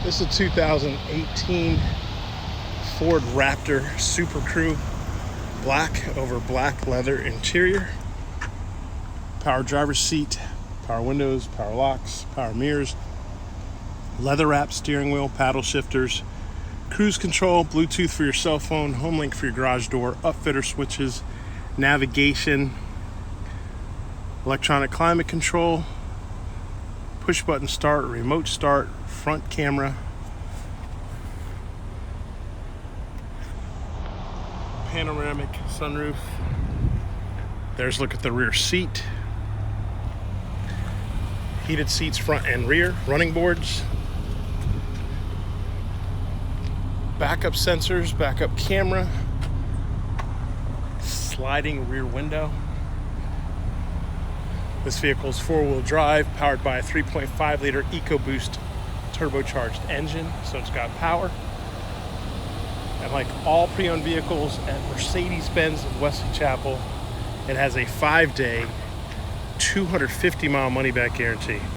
This is a 2018 Ford Raptor Super Crew, black over black leather interior. Power driver's seat, power windows, power locks, power mirrors, leather wrapped steering wheel, paddle shifters, cruise control, Bluetooth for your cell phone, home link for your garage door, upfitter switches, navigation, electronic climate control, push button start, remote start, front camera, panoramic sunroof. There's a look at the rear seat. Heated seats front and rear, running boards, backup sensors, backup camera, sliding rear window. This vehicle is four-wheel drive, powered by a 3.5 liter Ecoboost turbocharged engine, so it's got power. And like all pre-owned vehicles at Mercedes-Benz of Wesley Chapel, it has a 5-day, 250-mile money-back guarantee.